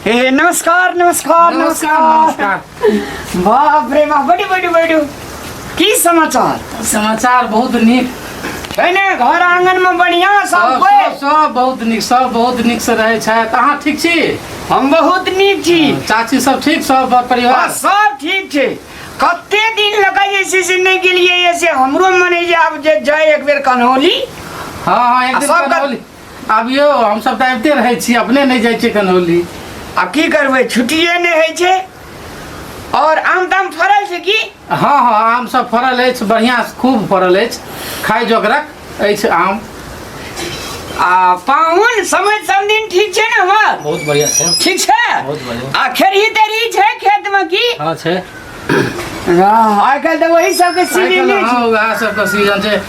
हे नमस्कार नमस्कार नमस्कार। बाप रे बाप बड़ी बड़ी बड़ी की समाचार समाचार बहुत निक है ने घर आंगन में बढ़िया सब सब बहुत निक से रहे छथि। अहाँ ठीक छी? हम बहुत नीक छी। चाची सब ठीक? सब परिवार सब ठीक छे। कते दिन लगा ऐसे से नहीं गेलिए ऐसे हमरो मने जे अब जे जाए एक बेर कन्हौली। हाँ एक दिन कन्हौली आबियो। हम सब त आबिते रहै छी, अपने नहीं जाय छी कन्हौली। अब की करबै, छुट्टिए नहीं है छे। और आम ताम फरल छे की? हाँ आम सब फरल अछि, बढ़िया खूब फरल अछि, खाय जोगरक अछि आम। पाहुन समय सब दिन ठीक छे ना हमर? बहुत बढ़िया छे। ठीक छे? बहुत बढ़िया। खेरही तेरही छे खेत में की? हाँ छे। आइ काल्हि तो वही सबके सीजन है। हाँ वह सबके सीजन छे।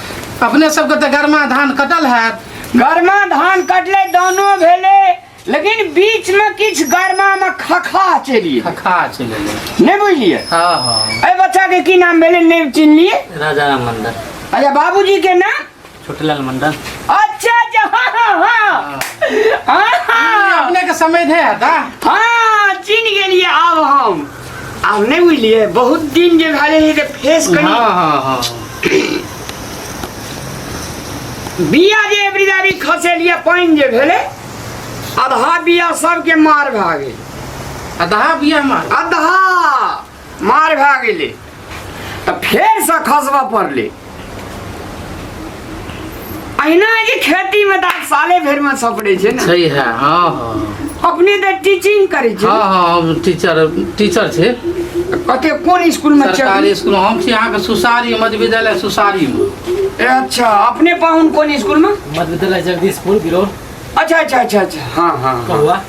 अपने सबके तो गरमा धान कटल हैत? गरमा धान कटले दोनों भेले, लेकिन बीच में किछ गरमा में खखा चलिए। खखा चले नहीं बुझलिए? हाँ अरे बच्चा के की नाम भेले नहीं चिन्ह लिए? राजा राम मंडल। अच्छा बाबूजी के नाम? छोटेलाल मंडल। अच्छा हाँ अपने के समय थे हाँ चिन्ह गेलिए। अब नहीं बुझलिए, बहुत दिन जे भाले है फेस करी। हाँ बिया जे एवरीदारी खसेलिए पाइन जे भेले, आधा बिया सबके मार भा गेल। आधा बिया मार भा गेले तो फेर से खसबा पड़ले। अहिना जे खेती में तो साले भर में सपड़े छे ना। सही है। हाँ अपने तो टीचिंग करे छे। हाँ टीचर छे। कते कौन स्कूल में? सरकारी स्कूल। हम छी यहाँ के सुसारी मध्य विद्यालय सुसारी में। अच्छा अपने पाहुन कौन स्कूल में? मध्य विद्यालय जगदीशपुर बिरोल। अच्छा हाँ कहुआ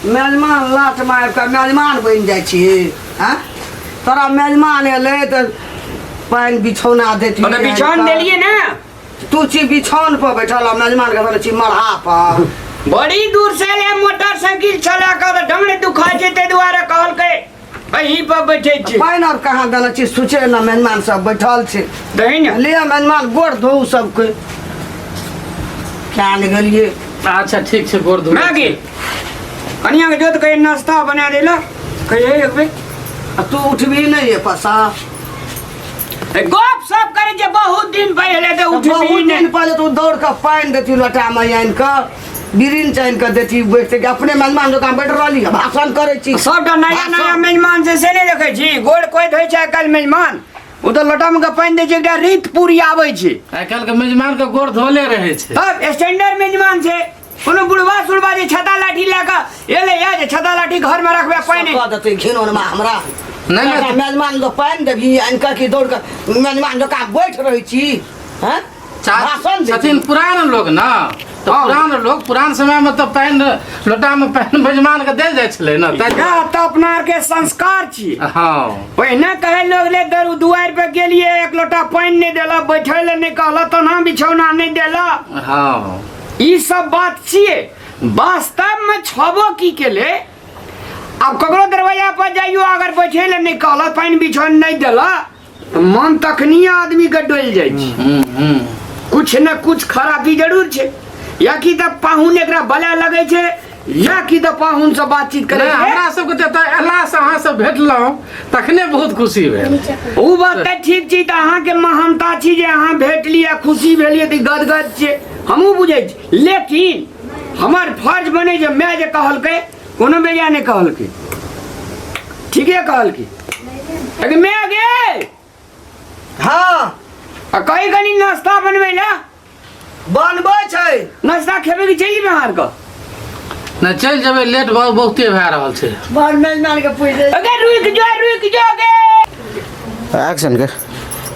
मेजमान लात मार के मेजमान बन जाय छियै। हाँ तोरा मेजमान एले तो पानी बिछौना देती। बिछौन देलिए ना? तू छी बिछौन पर बैठल, मेजमान के बोले छी मरहा पर। बड़ी दूर से ले मोटरसाइकिल चला कर ढंगने दुखाई छे, ते दुआरे कहल के वहीं पर बैठे छी। पानी और कहाँ देना छी? सोचे ना मेजमान सब बैठल छे। दही ना ले मेजमान गोड़ धो सबके क्या गेलिए। अच्छा ठीक छे, गोड़ धो। मैं गेल कनिया के जोत के नाश्ता बना देला कहिए एक बेर। तू उठबी नहीं है पसा? गप सब करे जे बहुत दिन पहले तो बहुत उठबी दिन नहीं। पहले तू दौड़ के पानी देती लोटा में आन के, बिरिन चाइन के देती बैठते के। अपने मेजमान दुकान बैठ रही भाषण करे छी। सबटा नया मेजमान से नहीं देखे छी। गोड़ कोई धोई छै कल मेजमान, वो तो लोटा में के पानी दे छै, एकटा रीत पूरी आवे छै। आइ काल्हि के मेजमान के गोड़ धोले रहे छे। अब स्टैंडर्ड मेजमान छै। कोनो बुढ़वा सुढ़वा जे छता लाठी लेके एले या जे छता लाठी घर में रखबे पानी कह देते घिनौन में हमरा नहीं मेजमान लोग पानी देवी इनका की दौड़ कर मेजमान लोग का बैठ रही छी। हैं भाषण छथिन पुरान लोग ना, तो पुरान लोग पुरान समय में तो पैन लोटा में पैन मेजमान के दे जाय छले ना। तो अपना के संस्कार छी। हाँ पहिने कहे लोग ले दर दुआर पे गेलिए एक लोटा पानी नहीं देला, बैठे ले नहीं कहला, तना बिछौना नहीं देला। हाँ ई सब बात छिए। वास्तव में छबो की के ले अब ककरो दरवाजा पर जाइयो, अगर बैठे ले नहीं कहला, पानी बिछौन नहीं देला, तो मन तखनी आदमी के डोल जाय छी। कुछ न कुछ खराबी जरूर छे। या कि त पाहुन एकरा बला लगे छे, या कि त पाहुन से बातचीत करे। हमरा सबके त अल्लाह से अहाँ से भेटलहुँ तखने बहुत खुशी भेल। ओ बात त ठीक छी, त अहाँ के महानता छी जे अहाँ भेट लिया, खुशी भेलिए त गदगद छे, हमहू बुझै छी। लेकिन हमर फर्ज बने जे मैं जे कहलकै कोनो बेजा नहीं कहलकै, ठीके कहलकै। लेकिन मैं गे हाँ कहीं कनी नाश्ता बनबै ला बनबै छै। नाश्ता खेबे के चली बाहर का न चल जेबे, लेट बहुते भए रहल छे। बड़ मेजमान के पूछ दे। अगर रुक जो गे एक्शन के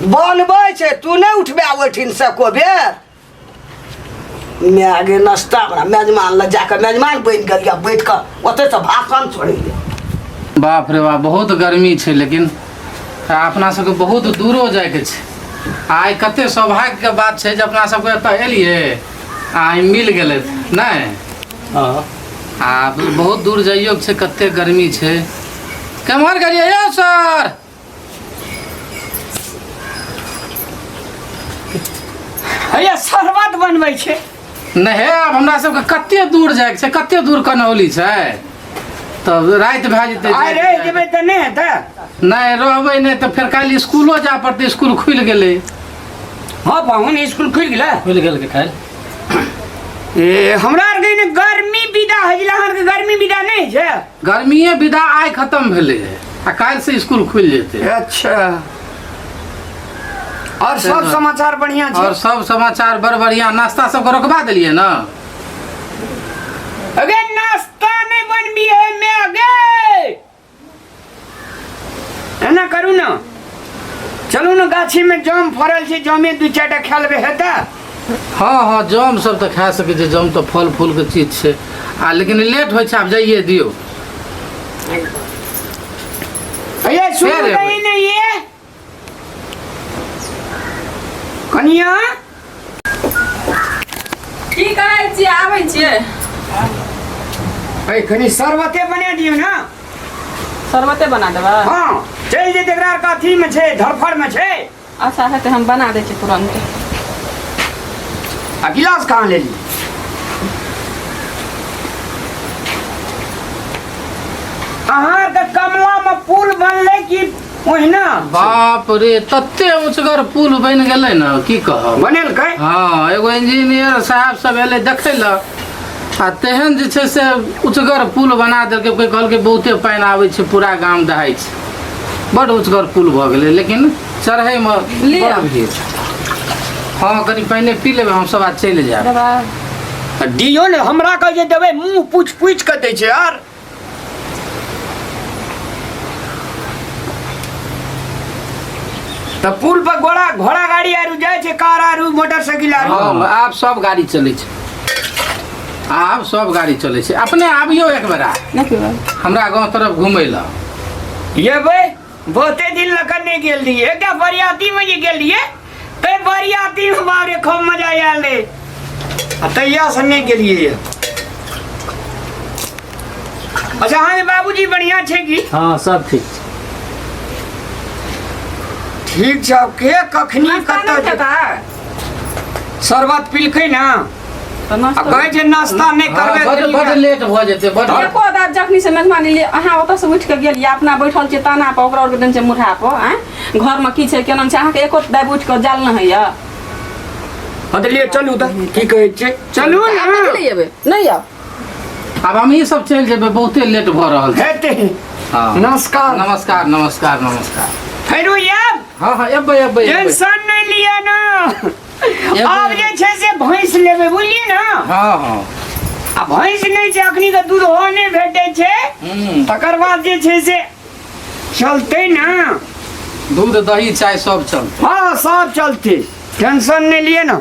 बनबै छै। तू नहीं उठबे ओठिन से को बेर मैं आगे नाश्ता बना मेजमान ल जाकर मेजमान बन गलिया बैठ कर ओते से भाषण छोड़े। बाप रे बाप बहुत गर्मी छे, लेकिन अपना सबके बहुत दूरो जाए के छे। आइ कते सौभाग्य के बात छे जे अपना सबके एतऽ एलिए, आइ मिल गेले नहीं। हाँ बहुत दूर जाइयो के छे, कते गर्मी छे। केम्हर गेलिए यौ सर? हैया शरबत बनबै छे। नहीं अब हमरा सबके कते दूर जाए के छे, कते दूर कन्हौली छे। तब रात भए जेतै आइ रहि जेबै तऽ नहि हेतै? नहीं रहबै नहीं तो फिर काल्हि स्कूलो जा पड़तै स्कूल खुल गेलै हाँ पाहुन स्कूल खुलि गेलै खुल गेल के खाइल ए हमरा आरके ने गर्मी विदा होइ छलै अहाँके गर्मी विदा नहि होइ छै गर्मीए विदा आइ खत्म भेलै आ काल्हि से स्कूल खुल जेतै अच्छा और सब समाचार बढ़िया छै और सब समाचार बड़ बढ़िया नाश्ता सबके रोकबा देलियै ना अगे नाश्ता नहीं बनबी है मैं अगे एना करू ना चलू ना गाछी में जाम फड़ल छै जामे दू चारिटा खा लेबै हेतै हाँ हाँ जाम सब तऽ खा सकै छै जाम तऽ फल फूल के चीज छै आ लेकिन लेट होइ छै आब जाइए दियौ ये सुन फेर एबै। कहीं नहीं ये कनिया की करै छियै आबै छियै ए कनी शरबते बना दियो ना शरबते बना देबै हाँ चल जे एकरा आर के अथी में छै धरफड़ में छै अच्छा हेतै हम बना दै छी तुरंत आ गिलास कहाँ ले ली अहाँ के कमला में पुल बनले कि ओहिना बाप रे तते ऊँचगर पुल बनि गेलै ना की कहब बनेलकै हाँ एगो इंजीनियर साहब सब एलै देखै लए आ तेहन जे छै से ऊँचगर पुल बना देलकै कोई कहलकै बहुते पानि आबै छै पूरा गाम दहाइ छै बड ऊँचगर पुल भऽ गेलै लेकिन चढ़ैमे लिअ। बड़ भीड़ हाँ कनि पहिने पी लेबै हम सब आज चलि जायब देबै दियो ने हमरा कह जे देबै मुंह पूछ पूछ के दै छै यार तऽ पुल पर घोड़ा गाड़ी आरु जाइ छै कार आरु मोटरसाइकिल आरु हाँ आब सब गाड़ी चलै छै आब सब गाड़ी चलै छै अपने आबियो एक बेरा नहि पीबै हमरा गाँव तरफ घुमै लए ये भाई बहुते दिन लग नहीं गेल रहिए एकटा बरियाती में जे गेल रहिए ते बरियाती में बाप रे खूब मजा आयल रे आ तैया से नहीं गेलिए अच्छा हाँ बाबूजी बढ़िया छै की हाँ सब ठीक छै ठीक छै अब के कखनी नाश्ता कतऽ नहि जेतै? खेबै शरबत पीलकै ना तऽ आ नाश्ता कहै छै नाश्ता नहीं हाँ, करबै बड लेट भऽ जेतै बड एको दाब जखनी से मेहमानी लिए अहाँ ओतऽ से उठि के गेलियै अपना बैठल छियै ताना पर ओकरा और देन छै मुढ़ा पर आँय घरमे की छै केना छै अहाँके एको दाब उठि के जाल नहि होइए हाँ तऽ लिए चलू तऽ की कहै छै चलू आब ना कथी अयबै नहीं आब आब हम सब चलि जेबै बहुते लेट भऽ रहल छै हेतै हाँ। नमस्कार नमस्कार नमस्कार नमस्कार फेरो आयब हाँ हाँ एबै एबै एबै टेंशन नहीं लिया ना आब जे छै से भैंस लेबै बुझलिए ना हाँ हाँ आ भैंस नहीं छै अखनी के दूध हो नहीं भेटै छै तकर बाद जे छै से चलतै ना दूध दही चाय सब चलतै हाँ सब चलते टेंशन नहीं लिए ना